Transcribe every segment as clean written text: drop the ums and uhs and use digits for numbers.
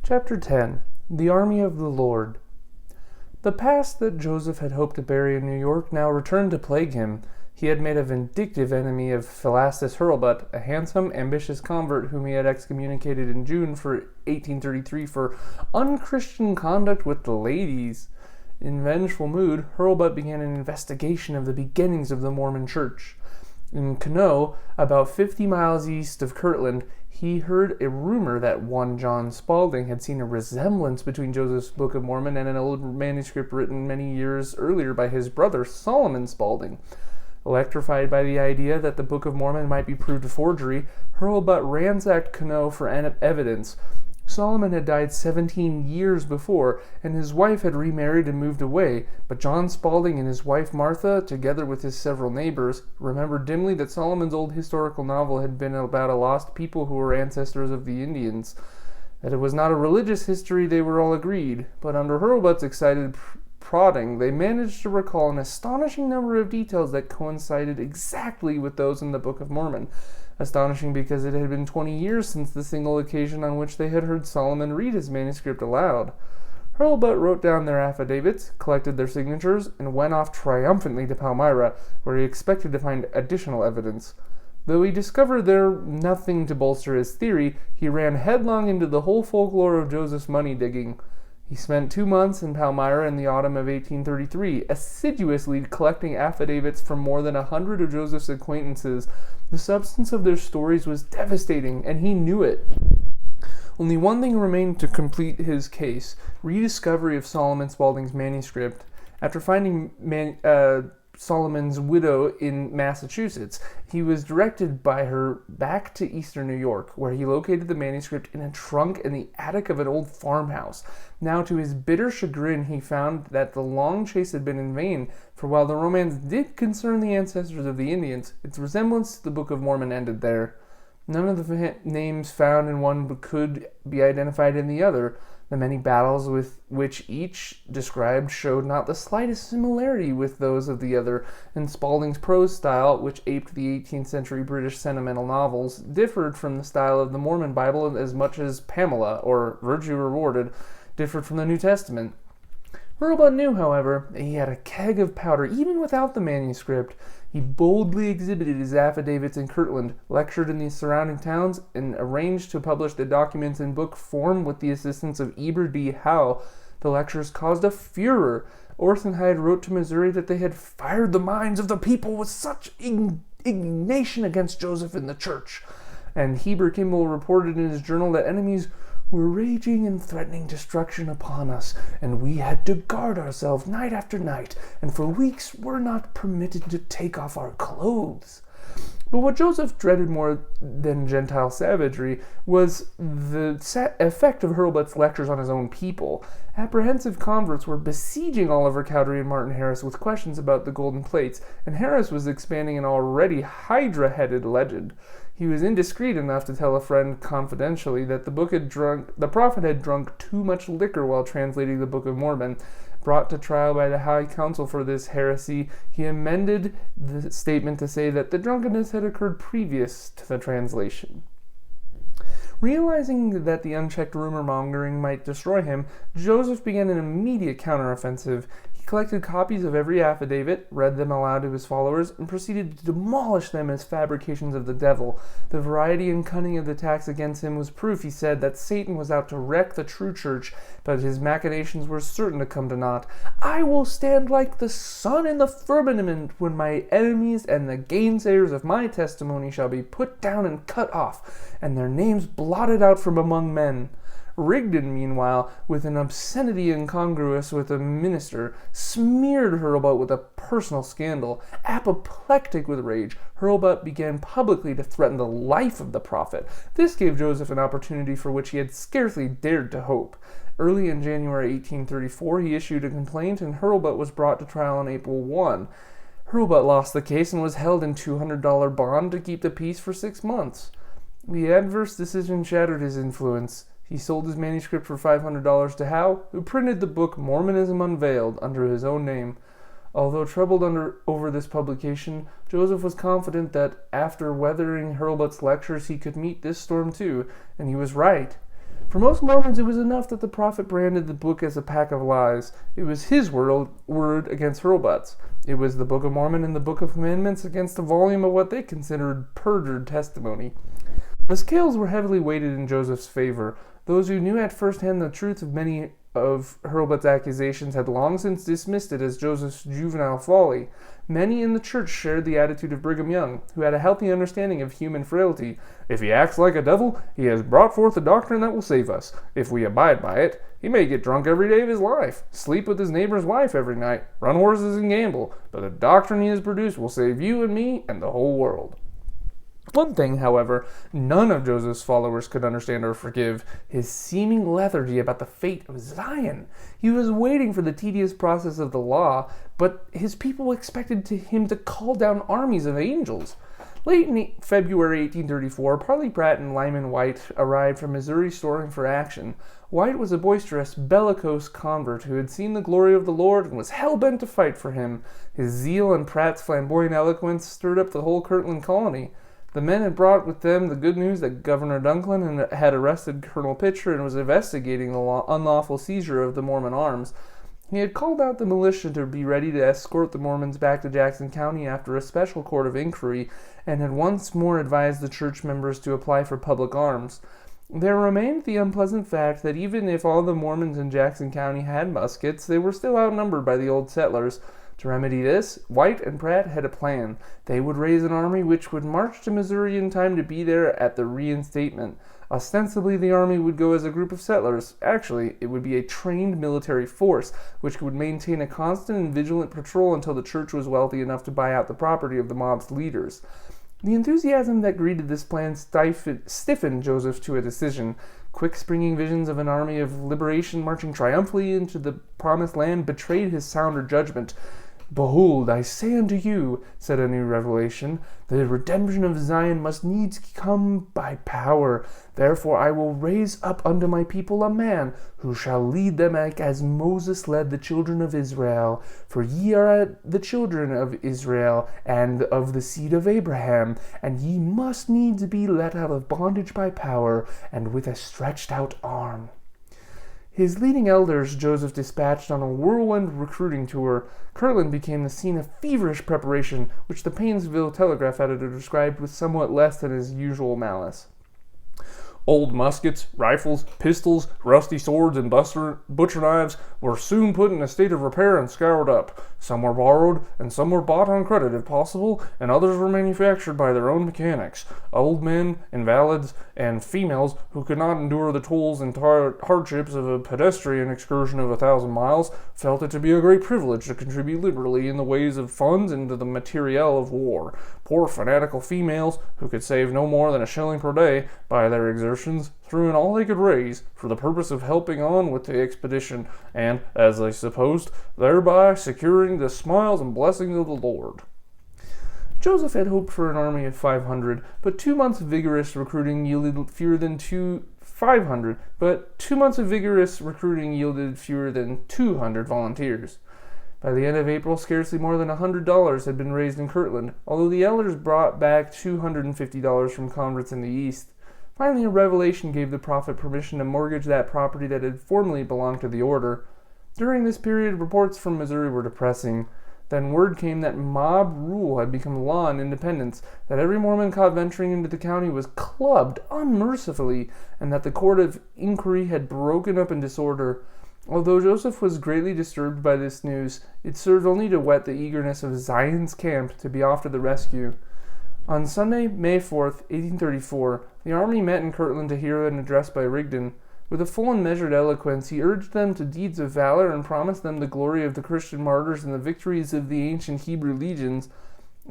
Chapter 10. The Army of the Lord. The past that Joseph had hoped to bury in New York now returned to plague him. He had made a vindictive enemy of Philastus Hurlbut, a handsome, ambitious convert whom he had excommunicated in June 1833 for unchristian conduct with the ladies. In vengeful mood, Hurlbut began an investigation of the beginnings of the Mormon Church. In Canoe, about 50 miles east of Kirtland, he heard a rumor that one John Spalding had seen a resemblance between Joseph's Book of Mormon and an old manuscript written many years earlier by his brother Solomon Spalding. Electrified by the idea that the Book of Mormon might be proved a forgery, Hurlbut ransacked Canoe for evidence. Solomon had died 17 years before, and his wife had remarried and moved away, but John Spalding and his wife Martha, together with his several neighbors, remembered dimly that Solomon's old historical novel had been about a lost people who were ancestors of the Indians. That it was not a religious history they were all agreed, but under Hurlbut's excited prodding, they managed to recall an astonishing number of details that coincided exactly with those in the Book of Mormon. Astonishing because it had been 20 years since the single occasion on which they had heard Solomon read his manuscript aloud. Hurlbut wrote down their affidavits, collected their signatures, and went off triumphantly to Palmyra, where he expected to find additional evidence. Though he discovered there nothing to bolster his theory, he ran headlong into the whole folklore of Joseph's money digging. He spent 2 months in Palmyra in the autumn of 1833, assiduously collecting affidavits from more than 100 of Joseph's acquaintances. The substance of their stories was devastating, and he knew it. Only one thing remained to complete his case: rediscovery of Solomon Spalding's manuscript. After finding Solomon's widow in Massachusetts, he was directed by her back to eastern New York, where he located the manuscript in a trunk in the attic of an old farmhouse. Now, to his bitter chagrin, he found that the long chase had been in vain, for while the romance did concern the ancestors of the Indians, its resemblance to the Book of Mormon ended there. None of the names found in one could be identified in the other. The many battles with which each described showed not the slightest similarity with those of the other, and Spalding's prose style, which aped the 18th century British sentimental novels, differed from the style of the Mormon Bible as much as Pamela, or Virtue Rewarded, differed from the New Testament. Hurlbut knew, however, that he had a keg of powder even without the manuscript. He boldly exhibited his affidavits in Kirtland, lectured in the surrounding towns, and arranged to publish the documents in book form with the assistance of Eber D. Howe. The lectures caused a furor. Orson Hyde wrote to Missouri that they had fired the minds of the people with such indignation against Joseph and the church. And Heber Kimball reported in his journal that enemies were raging and threatening destruction upon us, and we had to guard ourselves night after night, and for weeks were not permitted to take off our clothes. But what Joseph dreaded more than Gentile savagery was the effect of Hurlbut's lectures on his own people. Apprehensive converts were besieging Oliver Cowdery and Martin Harris with questions about the golden plates, and Harris was expanding an already hydra-headed legend. He was indiscreet enough to tell a friend confidentially that the prophet had drunk too much liquor while translating the Book of Mormon. Brought to trial by the High Council for this heresy, he amended the statement to say that the drunkenness had occurred previous to the translation. Realizing that the unchecked rumor-mongering might destroy him, Joseph began an immediate counteroffensive. He collected copies of every affidavit, read them aloud to his followers, and proceeded to demolish them as fabrications of the devil. The variety and cunning of the attacks against him was proof, he said, that Satan was out to wreck the true church, but his machinations were certain to come to naught. "I will stand like the sun in the firmament when my enemies and the gainsayers of my testimony shall be put down and cut off, and their names blotted out from among men." Rigdon, meanwhile, with an obscenity incongruous with a minister, smeared Hurlbut with a personal scandal. Apoplectic with rage, Hurlbut began publicly to threaten the life of the prophet. This gave Joseph an opportunity for which he had scarcely dared to hope. Early in January 1834, he issued a complaint, and Hurlbut was brought to trial on April 1. Hurlbut lost the case and was held in $200 bond to keep the peace for 6 months. The adverse decision shattered his influence. He sold his manuscript for $500 to Howe, who printed the book Mormonism Unveiled under his own name. Although troubled over this publication, Joseph was confident that after weathering Hurlbut's lectures he could meet this storm too, and he was right. For most Mormons, it was enough that the prophet branded the book as a pack of lies. It was his word against Hurlbut's. It was the Book of Mormon and the Book of Commandments against a volume of what they considered perjured testimony. The scales were heavily weighted in Joseph's favor. Those who knew at first hand the truth of many of Hurlbut's accusations had long since dismissed it as Joseph's juvenile folly. Many in the church shared the attitude of Brigham Young, who had a healthy understanding of human frailty. If he acts like a devil, he has brought forth a doctrine that will save us. If we abide by it, he may get drunk every day of his life, sleep with his neighbor's wife every night, run horses and gamble, but the doctrine he has produced will save you and me and the whole world. One thing, however, none of Joseph's followers could understand or forgive: his seeming lethargy about the fate of Zion. He was waiting for the tedious process of the law, but his people expected him to call down armies of angels. Late in February 1834, Parley Pratt and Lyman White arrived from Missouri storing for action. White was a boisterous, bellicose convert who had seen the glory of the Lord and was hell-bent to fight for him. His zeal and Pratt's flamboyant eloquence stirred up the whole Kirtland colony. The men had brought with them the good news that Governor Dunklin had arrested Colonel Pitcher and was investigating the unlawful seizure of the Mormon arms. He had called out the militia to be ready to escort the Mormons back to Jackson County after a special court of inquiry, and had once more advised the church members to apply for public arms. There remained the unpleasant fact that even if all the Mormons in Jackson County had muskets, they were still outnumbered by the old settlers. To remedy this, White and Pratt had a plan. They would raise an army which would march to Missouri in time to be there at the reinstatement. Ostensibly, the army would go as a group of settlers. Actually, it would be a trained military force, which would maintain a constant and vigilant patrol until the church was wealthy enough to buy out the property of the mob's leaders. The enthusiasm that greeted this plan stiffened Joseph to a decision. Quick springing visions of an army of liberation marching triumphantly into the promised land betrayed his sounder judgment. "Behold, I say unto you," said a new revelation, "the redemption of Zion must needs come by power. Therefore I will raise up unto my people a man, who shall lead them as Moses led the children of Israel. For ye are the children of Israel, and of the seed of Abraham, and ye must needs be let out of bondage by power, and with a stretched out arm." His leading elders Joseph dispatched on a whirlwind recruiting tour. Kirtland became the scene of feverish preparation, which the Painesville Telegraph editor described with somewhat less than his usual malice. Old muskets, rifles, pistols, rusty swords, and butcher knives were soon put in a state of repair and scoured up. Some were borrowed, and some were bought on credit if possible, and others were manufactured by their own mechanics. Old men, invalids, and females who could not endure the tolls and hardships of a pedestrian excursion of 1,000 miles felt it to be a great privilege to contribute liberally in the ways of funds and to the materiel of war. Poor fanatical females, who could save no more than a shilling per day by their exertions, threw in all they could raise for the purpose of helping on with the expedition, and, as they supposed, thereby securing the smiles and blessings of the Lord. Joseph had hoped for an army of 500, but 2 months of vigorous recruiting yielded fewer than 200 volunteers. By the end of April, scarcely more than $100 had been raised in Kirtland, although the elders brought back $250 from converts in the East. Finally, a revelation gave the prophet permission to mortgage that property that had formerly belonged to the order. During this period, reports from Missouri were depressing. Then word came that mob rule had become law in Independence, that every Mormon caught venturing into the county was clubbed unmercifully, and that the court of inquiry had broken up in disorder. Although Joseph was greatly disturbed by this news, it served only to whet the eagerness of Zion's camp to be off to the rescue. On Sunday, May 4th, 1834, the army met in Kirtland to hear an address by Rigdon. With a full and measured eloquence, he urged them to deeds of valor and promised them the glory of the Christian martyrs and the victories of the ancient Hebrew legions.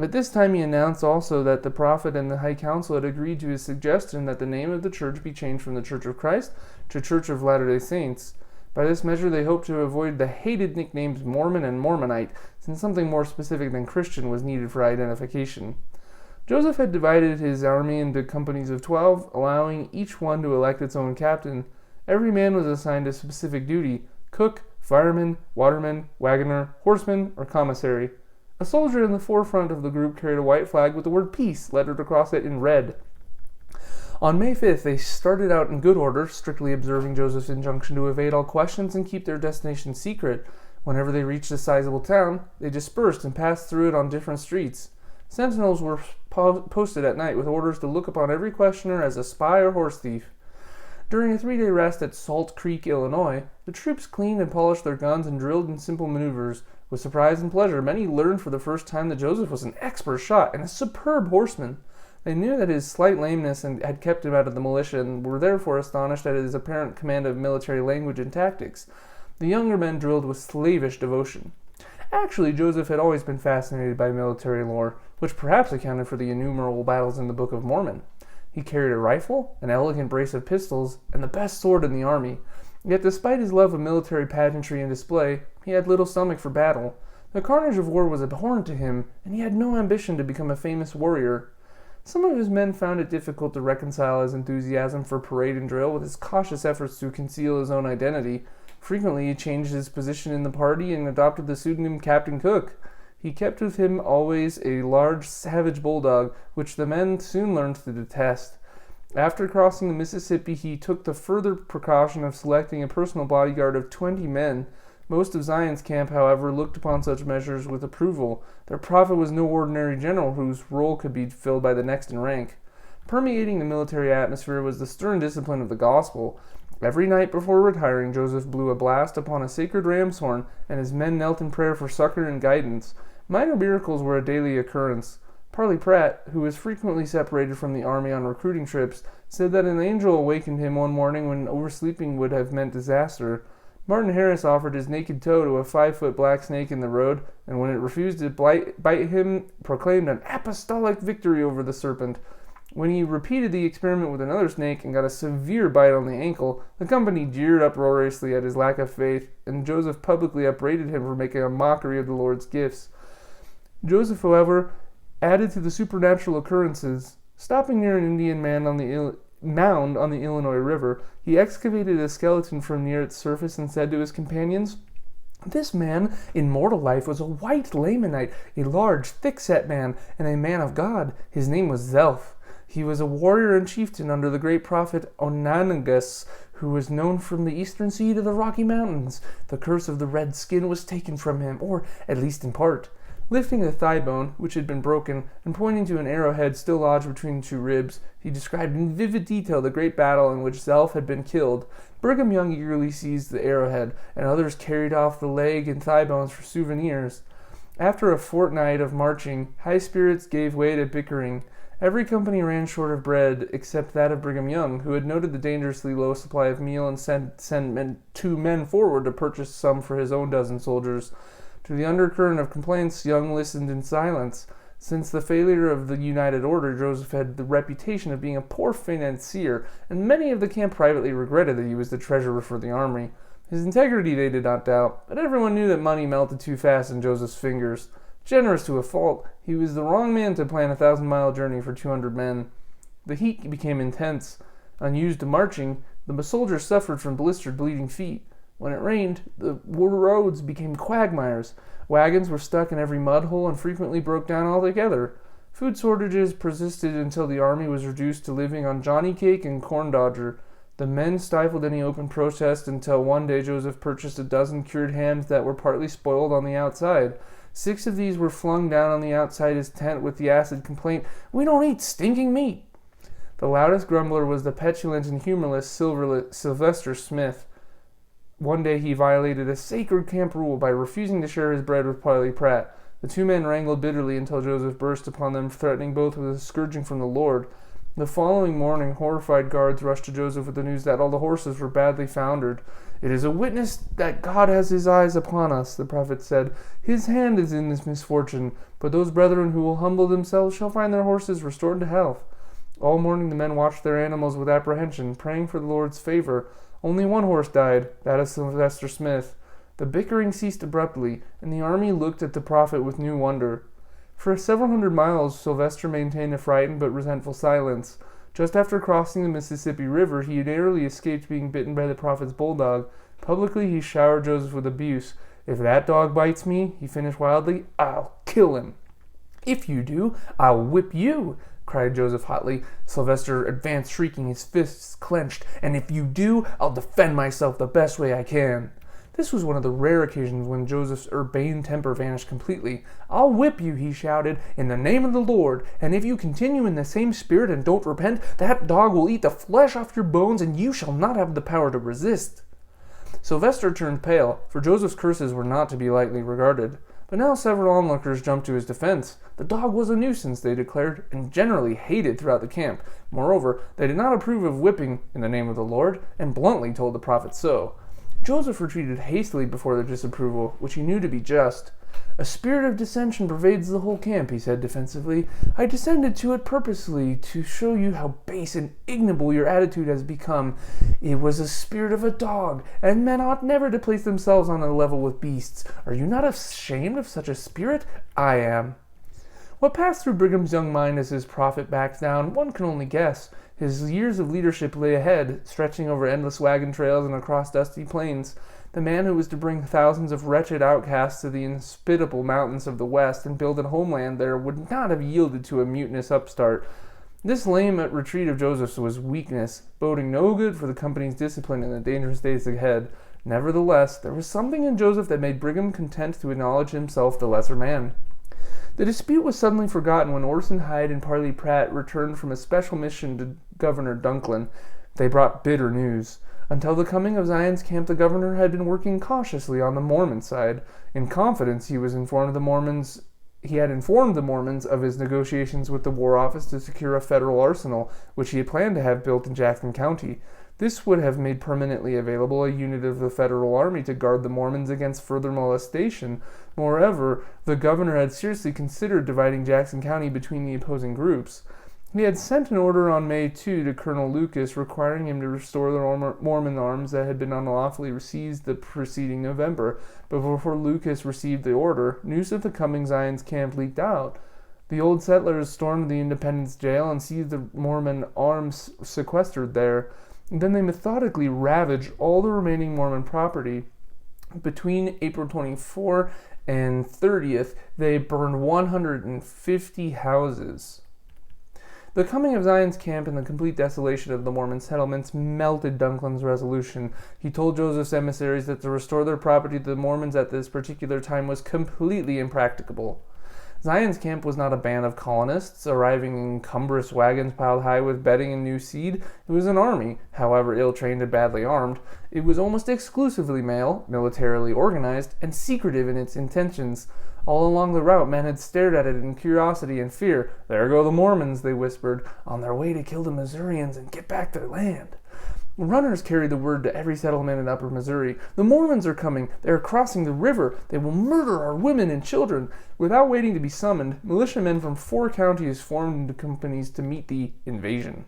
At this time he announced also that the prophet and the High Council had agreed to his suggestion that the name of the church be changed from the Church of Christ to Church of Latter-day Saints. By this measure they hoped to avoid the hated nicknames Mormon and Mormonite, since something more specific than Christian was needed for identification. Joseph had divided his army into companies of 12, allowing each one to elect its own captain. Every man was assigned a specific duty: cook, fireman, waterman, wagoner, horseman, or commissary. A soldier in the forefront of the group carried a white flag with the word peace lettered across it in red. On May 5th, they started out in good order, strictly observing Joseph's injunction to evade all questions and keep their destination secret. Whenever they reached a sizable town, they dispersed and passed through it on different streets. Sentinels were posted at night with orders to look upon every questioner as a spy or horse thief. During a 3-day rest at Salt Creek, Illinois, the troops cleaned and polished their guns and drilled in simple maneuvers. With surprise and pleasure, many learned for the first time that Joseph was an expert shot and a superb horseman. They knew that his slight lameness had kept him out of the militia and were therefore astonished at his apparent command of military language and tactics. The younger men drilled with slavish devotion. Actually, Joseph had always been fascinated by military lore, which perhaps accounted for the innumerable battles in the Book of Mormon. He carried a rifle, an elegant brace of pistols, and the best sword in the army. Yet despite his love of military pageantry and display, he had little stomach for battle. The carnage of war was abhorrent to him, and he had no ambition to become a famous warrior. Some of his men found it difficult to reconcile his enthusiasm for parade and drill with his cautious efforts to conceal his own identity. Frequently, he changed his position in the party and adopted the pseudonym Captain Cook. He kept with him always a large, savage bulldog, which the men soon learned to detest. After crossing the Mississippi, he took the further precaution of selecting a personal bodyguard of 20 men. Most of Zion's camp, however, looked upon such measures with approval. Their prophet was no ordinary general whose role could be filled by the next in rank. Permeating the military atmosphere was the stern discipline of the gospel. Every night before retiring, Joseph blew a blast upon a sacred ram's horn, and his men knelt in prayer for succor and guidance. Minor miracles were a daily occurrence. Parley Pratt, who was frequently separated from the army on recruiting trips, said that an angel awakened him one morning when oversleeping would have meant disaster. Martin Harris offered his naked toe to a 5-foot black snake in the road, and when it refused to bite him, proclaimed an apostolic victory over the serpent. When he repeated the experiment with another snake and got a severe bite on the ankle, the company jeered uproariously at his lack of faith, and Joseph publicly upbraided him for making a mockery of the Lord's gifts. Joseph, however, added to the supernatural occurrences. Stopping near an Indian mound on the Illinois River, he excavated a skeleton from near its surface and said to his companions, "This man in mortal life was a white Lamanite, a large, thick-set man, and a man of God. His name was Zelph. He was a warrior and chieftain under the great prophet Onanagas, who was known from the eastern sea to the Rocky Mountains. The curse of the red skin was taken from him, or at least in part." Lifting the thigh bone, which had been broken, and pointing to an arrowhead still lodged between the two ribs, he described in vivid detail the great battle in which Zelph had been killed. Brigham Young eagerly seized the arrowhead, and others carried off the leg and thigh bones for souvenirs. After a fortnight of marching, high spirits gave way to bickering. Every company ran short of bread, except that of Brigham Young, who had noted the dangerously low supply of meal and sent 2 men forward to purchase some for his own dozen soldiers. To the undercurrent of complaints, Young listened in silence. Since the failure of the United Order, Joseph had the reputation of being a poor financier, and many of the camp privately regretted that he was the treasurer for the army. His integrity they did not doubt, but everyone knew that money melted too fast in Joseph's fingers. Generous to a fault, he was the wrong man to plan a 1,000-mile journey for 200 men. The heat became intense. Unused to marching, the soldiers suffered from blistered, bleeding feet. When it rained, the roads became quagmires. Wagons were stuck in every mud hole and frequently broke down altogether. Food shortages persisted until the army was reduced to living on Johnny cake and corn dodger. The men stifled any open protest until one day Joseph purchased a dozen cured hams that were partly spoiled on the outside. 6 of these were flung down on the outside his tent with the acid complaint, "We don't eat stinking meat." The loudest grumbler was the petulant and humorless Sylvester Smith. One day he violated a sacred camp rule by refusing to share his bread with Parley Pratt. The 2 men wrangled bitterly until Joseph burst upon them, threatening both with a scourging from the Lord. The following morning, horrified guards rushed to Joseph with the news that all the horses were badly foundered. "It is a witness that God has his eyes upon us," the prophet said. "His hand is in this misfortune, but those brethren who will humble themselves shall find their horses restored to health." All morning the men watched their animals with apprehension, praying for the Lord's favor. Only one horse died, that of Sylvester Smith. The bickering ceased abruptly, and the army looked at the prophet with new wonder. For several hundred miles, Sylvester maintained a frightened but resentful silence. Just after crossing the Mississippi River, he narrowly escaped being bitten by the prophet's bulldog. Publicly, he showered Joseph with abuse. "If that dog bites me," he finished wildly, "I'll kill him. If you do, I'll whip you." cried Joseph hotly. Sylvester advanced, shrieking, his fists clenched. "And if you do, I'll defend myself the best way I can." This was one of the rare occasions when Joseph's urbane temper vanished completely. "I'll whip you," he shouted, "in the name of the Lord, and if you continue in the same spirit and don't repent, that dog will eat the flesh off your bones, and you shall not have the power to resist." Sylvester turned pale, for Joseph's curses were not to be lightly regarded. But now several onlookers jumped to his defense. The dog was a nuisance, they declared, and generally hated throughout the camp. Moreover, they did not approve of whipping in the name of the Lord, and bluntly told the prophet so. Joseph retreated hastily before their disapproval, which he knew to be just. "A spirit of dissension pervades the whole camp," he said defensively. "I descended to it purposely to show you how base and ignoble your attitude has become. It was a spirit of a dog, and men ought never to place themselves on a level with beasts. Are you not ashamed of such a spirit? I am." What passed through Brigham's young mind as his prophet backed down, one can only guess. His years of leadership lay ahead, stretching over endless wagon trails and across dusty plains. The man who was to bring thousands of wretched outcasts to the inhospitable mountains of the West and build a homeland there would not have yielded to a mutinous upstart. This lame retreat of Joseph's was weakness, boding no good for the company's discipline in the dangerous days ahead. Nevertheless, there was something in Joseph that made Brigham content to acknowledge himself the lesser man. The dispute was suddenly forgotten when Orson Hyde and Parley Pratt returned from a special mission to Governor Dunklin. They brought bitter news. Until the coming of Zion's camp, the governor had been working cautiously on the Mormon side. In confidence, he had informed the Mormons of his negotiations with the War Office to secure a federal arsenal, which he had planned to have built in Jackson County. This would have made permanently available a unit of the federal army to guard the Mormons against further molestation. Moreover, the governor had seriously considered dividing Jackson County between the opposing groups. He had sent an order on May 2 to Colonel Lucas requiring him to restore the Mormon arms that had been unlawfully seized the preceding November. But before Lucas received the order, news of the coming Zion's camp leaked out. The old settlers stormed the Independence jail and seized the Mormon arms sequestered there. Then they methodically ravaged all the remaining Mormon property. Between April 24 and 30th, they burned 150 houses. The coming of Zion's camp and the complete desolation of the Mormon settlements melted Dunklin's resolution. He told Joseph's emissaries that to restore their property to the Mormons at this particular time was completely impracticable. Zion's camp was not a band of colonists arriving in cumbrous wagons piled high with bedding and new seed. It was an army, however ill-trained and badly armed. It was almost exclusively male, militarily organized, and secretive in its intentions. All along the route, men had stared at it in curiosity and fear. "There go the Mormons," they whispered, "on their way to kill the Missourians and get back their land." Runners carried the word to every settlement in Upper Missouri. "The Mormons are coming. They are crossing the river. They will murder our women and children." Without waiting to be summoned, militiamen from 4 counties formed into companies to meet the invasion.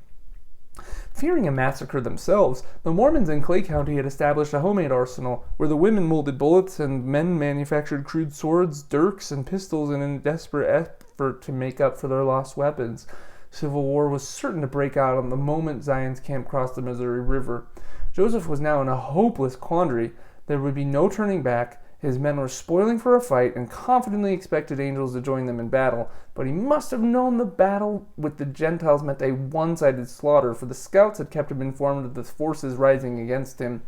Fearing a massacre themselves, the Mormons in Clay County had established a homemade arsenal, where the women molded bullets and men manufactured crude swords, dirks, and pistols in a desperate effort to make up for their lost weapons. Civil war was certain to break out on the moment Zion's camp crossed the Missouri River. Joseph was now in a hopeless quandary. There would be no turning back. His men were spoiling for a fight and confidently expected angels to join them in battle, but he must have known the battle with the Gentiles meant a one-sided slaughter, for the scouts had kept him informed of the forces rising against him.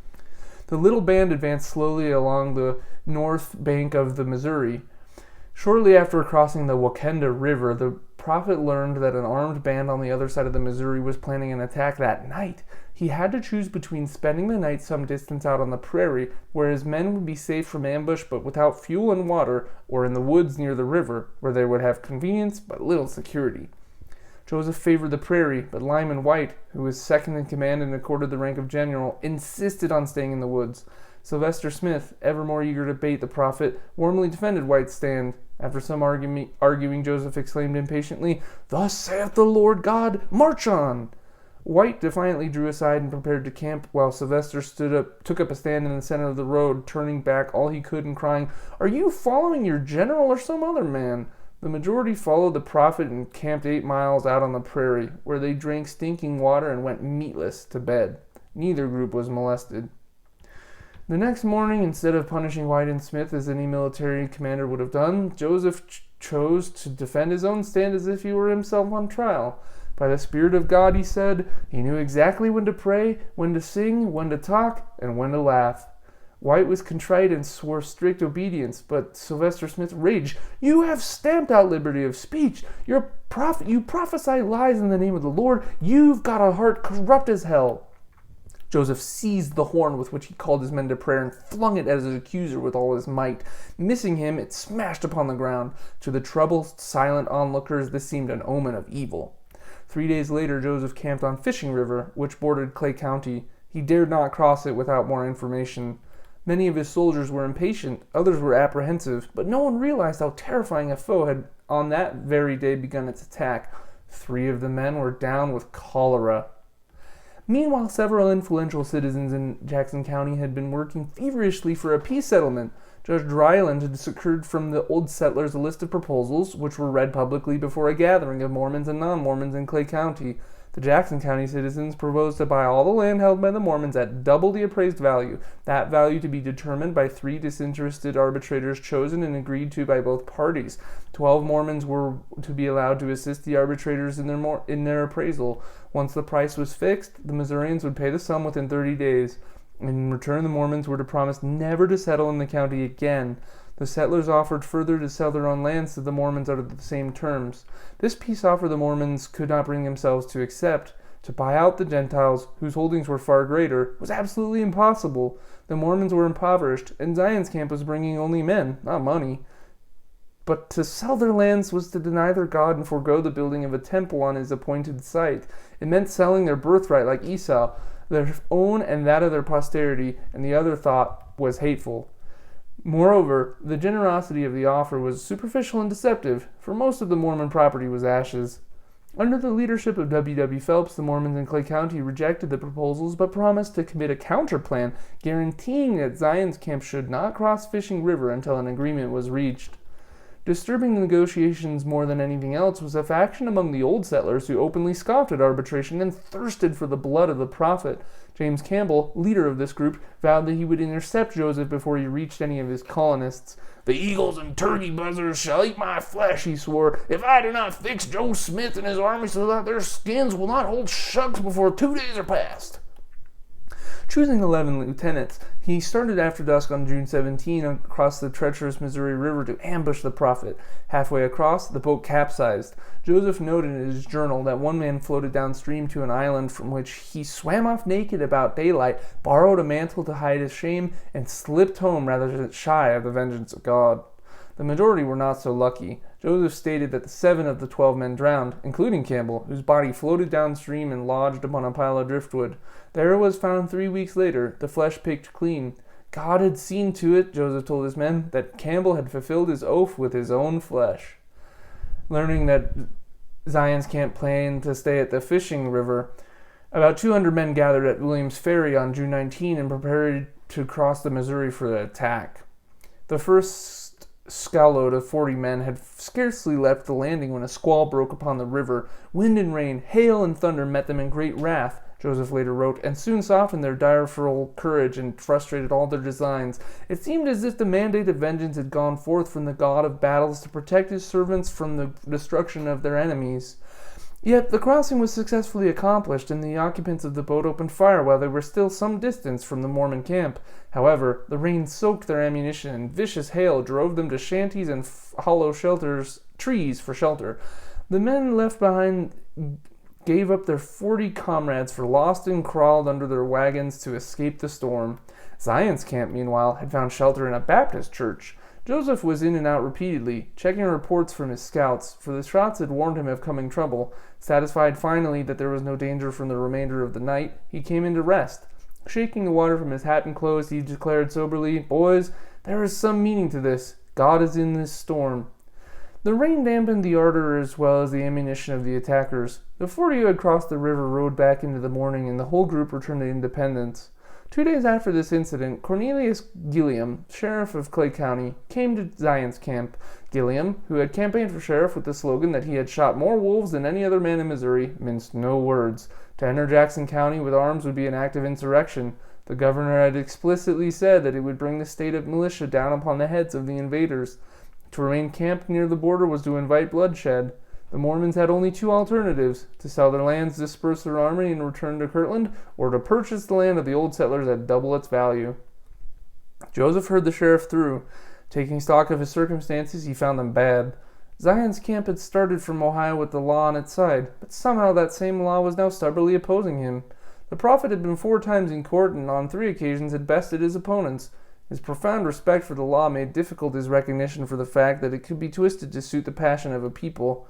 The little band advanced slowly along the north bank of the Missouri. Shortly after crossing the Wakenda River, the prophet learned that an armed band on the other side of the Missouri was planning an attack that night. He had to choose between spending the night some distance out on the prairie, where his men would be safe from ambush but without fuel and water, or in the woods near the river, where they would have convenience but little security. Joseph favored the prairie, but Lyman White, who was second in command and accorded the rank of general, insisted on staying in the woods. Sylvester Smith, ever more eager to bait the prophet, warmly defended White's stand. After some arguing, Joseph exclaimed impatiently, "Thus saith the Lord God, march on!" White defiantly drew aside and prepared to camp, while Sylvester took up a stand in the center of the road, turning back all he could and crying, "Are you following your general or some other man?" The majority followed the prophet and camped 8 miles out on the prairie, where they drank stinking water and went meatless to bed. Neither group was molested. The next morning, instead of punishing White and Smith as any military commander would have done, Joseph chose to defend his own stand as if he were himself on trial. By the Spirit of God, he said, he knew exactly when to pray, when to sing, when to talk, and when to laugh. White was contrite and swore strict obedience, but Sylvester Smith raged. You have stamped out liberty of speech. You prophesy lies in the name of the Lord. You've got a heart corrupt as hell. Joseph seized the horn with which he called his men to prayer and flung it at his accuser with all his might. Missing him, it smashed upon the ground. To the troubled, silent onlookers, this seemed an omen of evil. 3 days later, Joseph camped on Fishing River, which bordered Clay County. He dared not cross it without more information. Many of his soldiers were impatient, others were apprehensive, but no one realized how terrifying a foe had on that very day begun its attack. 3 of the men were down with cholera. Meanwhile, several influential citizens in Jackson County had been working feverishly for a peace settlement. Judge Dryland had secured from the old settlers a list of proposals, which were read publicly before a gathering of Mormons and non-Mormons in Clay County. The Jackson County citizens proposed to buy all the land held by the Mormons at double the appraised value, that value to be determined by 3 disinterested arbitrators chosen and agreed to by both parties. 12 Mormons were to be allowed to assist the arbitrators in their appraisal. Once the price was fixed, the Missourians would pay the sum within 30 days. In return, the Mormons were to promise never to settle in the county again. The settlers offered further to sell their own lands to the Mormons under the same terms. This peace offer the Mormons could not bring themselves to accept. To buy out the Gentiles, whose holdings were far greater, was absolutely impossible. The Mormons were impoverished, and Zion's Camp was bringing only men, not money. But to sell their lands was to deny their God and forego the building of a temple on his appointed site. It meant selling their birthright like Esau, their own and that of their posterity, and the other thought was hateful. Moreover, the generosity of the offer was superficial and deceptive, for most of the Mormon property was ashes. Under the leadership of W. W. Phelps, the Mormons in Clay County rejected the proposals but promised to commit a counterplan guaranteeing that Zion's Camp should not cross Fishing River until an agreement was reached. Disturbing the negotiations more than anything else was a faction among the old settlers who openly scoffed at arbitration and thirsted for the blood of the prophet. James Campbell, leader of this group, vowed that he would intercept Joseph before he reached any of his colonists. The eagles and turkey buzzards shall eat my flesh, he swore, if I do not fix Joe Smith and his army so that their skins will not hold shucks before 2 days are past. Choosing 11 lieutenants, he started after dusk on June 17 across the treacherous Missouri River to ambush the prophet. Halfway across, the boat capsized. Joseph noted in his journal that one man floated downstream to an island from which he swam off naked about daylight, borrowed a mantle to hide his shame, and slipped home rather than shy of the vengeance of God. The majority were not so lucky. Joseph stated that 7 of the 12 men drowned, including Campbell, whose body floated downstream and lodged upon a pile of driftwood. There it was found 3 weeks later, the flesh picked clean. God had seen to it, Joseph told his men, that Campbell had fulfilled his oath with his own flesh. Learning that Zion's Camp planned to stay at the Fishing River, about 200 men gathered at Williams Ferry on June 19 and prepared to cross the Missouri for the attack. The first scow-load of 40 men had scarcely left the landing when a squall broke upon the river. Wind and rain, hail and thunder met them in great wrath, Joseph later wrote, and soon softened their direful courage and frustrated all their designs. It seemed as if the mandate of vengeance had gone forth from the God of battles to protect his servants from the destruction of their enemies. Yet the crossing was successfully accomplished, and the occupants of the boat opened fire while they were still some distance from the Mormon camp. However, the rain soaked their ammunition, and vicious hail drove them to shanties and hollow trees for shelter. The men left behind gave up their 40 comrades for lost and crawled under their wagons to escape the storm. Zion's Camp, meanwhile, had found shelter in a Baptist church. Joseph was in and out repeatedly, checking reports from his scouts, for the shots had warned him of coming trouble. Satisfied finally that there was no danger from the remainder of the night, he came in to rest. Shaking the water from his hat and clothes, he declared soberly, "Boys, there is some meaning to this. God is in this storm." The rain dampened the ardor as well as the ammunition of the attackers. The 40 who had crossed the river rode back into the morning, and the whole group returned to Independence. 2 days after this incident, Cornelius Gilliam, sheriff of Clay County, came to Zion's Camp. Gilliam, who had campaigned for sheriff with the slogan that he had shot more wolves than any other man in Missouri, minced no words. To enter Jackson County with arms would be an act of insurrection. The governor had explicitly said that it would bring the state of militia down upon the heads of the invaders. To remain camped near the border was to invite bloodshed. The Mormons had only two alternatives: to sell their lands, disperse their army, and return to Kirtland, or to purchase the land of the old settlers at double its value. Joseph heard the sheriff through. Taking stock of his circumstances, he found them bad. Zion's camp had started from Ohio with the law on its side, but somehow that same law was now stubbornly opposing him. The prophet had been 4 times in court and on 3 occasions had bested his opponents. His profound respect for the law made difficult his recognition for the fact that it could be twisted to suit the passion of a people.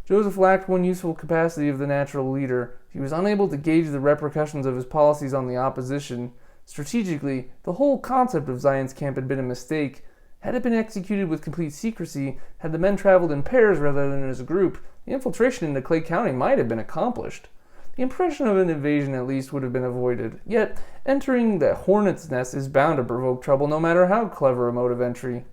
Joseph lacked one useful capacity of the natural leader. He was unable to gauge the repercussions of his policies on the opposition. Strategically, the whole concept of Zion's camp had been a mistake. Had it been executed with complete secrecy, had the men traveled in pairs rather than as a group, the infiltration into Clay County might have been accomplished. The impression of an invasion at least would have been avoided. Yet, entering the hornet's nest is bound to provoke trouble no matter how clever a mode of entry.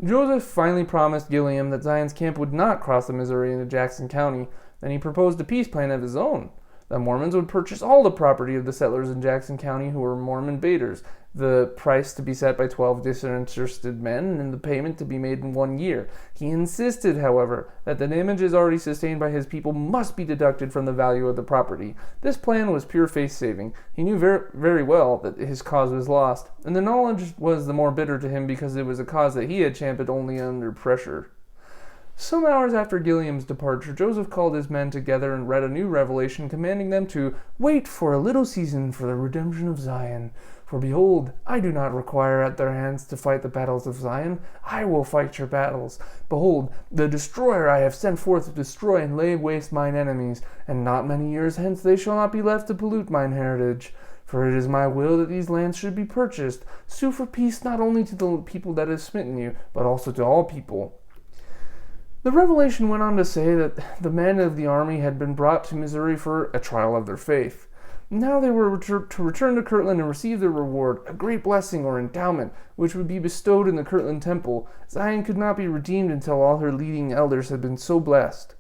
Joseph finally promised Gilliam that Zion's camp would not cross the Missouri into Jackson County. Then he proposed a peace plan of his own. The Mormons would purchase all the property of the settlers in Jackson County who were Mormon baiters, the price to be set by 12 disinterested men, and the payment to be made in 1 year. He insisted, however, that the damages already sustained by his people must be deducted from the value of the property. This plan was pure face-saving. He knew very well that his cause was lost, and the knowledge was the more bitter to him because it was a cause that he had championed only under pressure. Some hours after Gilliam's departure, Joseph called his men together and read a new revelation commanding them to wait for a little season for the redemption of Zion. For behold, I do not require at their hands to fight the battles of Zion. I will fight your battles. Behold, the destroyer I have sent forth to destroy and lay waste mine enemies, and not many years hence they shall not be left to pollute mine heritage. For it is my will that these lands should be purchased. Sue for peace not only to the people that have smitten you, but also to all people. The revelation went on to say that the men of the army had been brought to Missouri for a trial of their faith. Now they were to return to Kirtland and receive their reward, a great blessing or endowment, which would be bestowed in the Kirtland temple. Zion could not be redeemed until all her leading elders had been so blessed.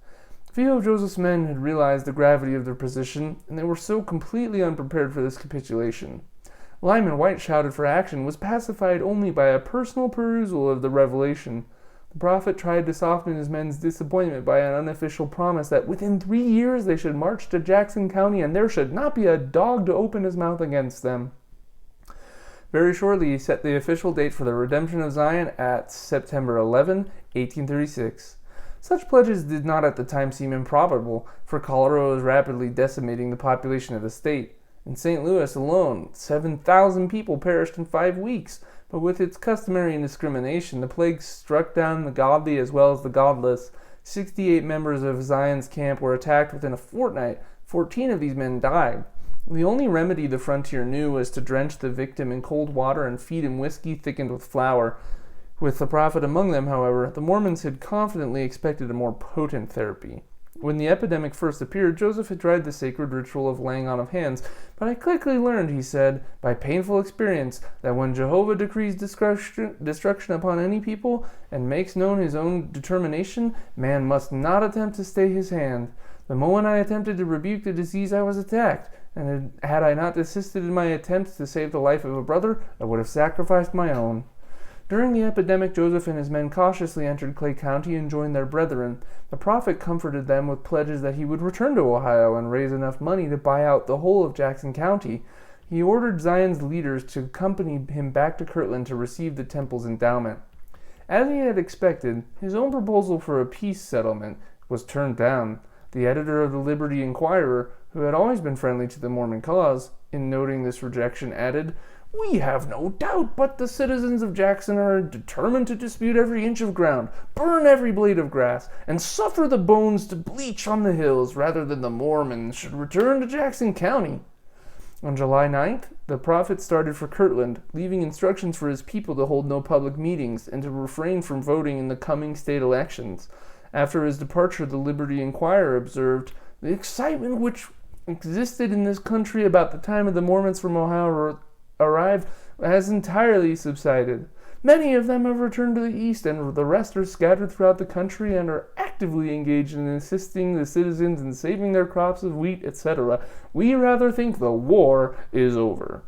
Few of Joseph's men had realized the gravity of their position, and they were so completely unprepared for this capitulation. Lyman White shouted for action was pacified only by a personal perusal of the revelation. The prophet tried to soften his men's disappointment by an unofficial promise that within 3 years they should march to Jackson County and there should not be a dog to open his mouth against them. Very shortly he set the official date for the redemption of Zion at September 11, 1836. Such pledges did not at the time seem improbable, for cholera was rapidly decimating the population of the state. In St. Louis alone, 7,000 people perished in 5 weeks. But with its customary indiscrimination, the plague struck down the godly as well as the godless. 68 members of Zion's camp were attacked within a fortnight. 14 of these men died. The only remedy the frontier knew was to drench the victim in cold water and feed him whiskey thickened with flour. With the prophet among them, however, the Mormons had confidently expected a more potent therapy. When the epidemic first appeared, Joseph had tried the sacred ritual of laying on of hands, but I quickly learned, he said, by painful experience, that when Jehovah decrees destruction upon any people and makes known his own determination, man must not attempt to stay his hand. The moment I attempted to rebuke the disease, I was attacked, and had I not desisted in my attempts to save the life of a brother, I would have sacrificed my own. During the epidemic, Joseph and his men cautiously entered Clay County and joined their brethren. The prophet comforted them with pledges that he would return to Ohio and raise enough money to buy out the whole of Jackson County. He ordered Zion's leaders to accompany him back to Kirtland to receive the temple's endowment. As he had expected, his own proposal for a peace settlement was turned down. The editor of the Liberty Inquirer, who had always been friendly to the Mormon cause, in noting this rejection, added, "We have no doubt but the citizens of Jackson are determined to dispute every inch of ground, burn every blade of grass, and suffer the bones to bleach on the hills rather than the Mormons should return to Jackson County." On July 9th, the prophet started for Kirtland, leaving instructions for his people to hold no public meetings and to refrain from voting in the coming state elections. After his departure, the Liberty Inquirer observed, "The excitement which existed in this country about the time of the Mormons from Ohio arrived has entirely subsided. Many of them have returned to the east, and the rest are scattered throughout the country and are actively engaged in assisting the citizens in saving their crops of wheat, etc. We rather think the war is over."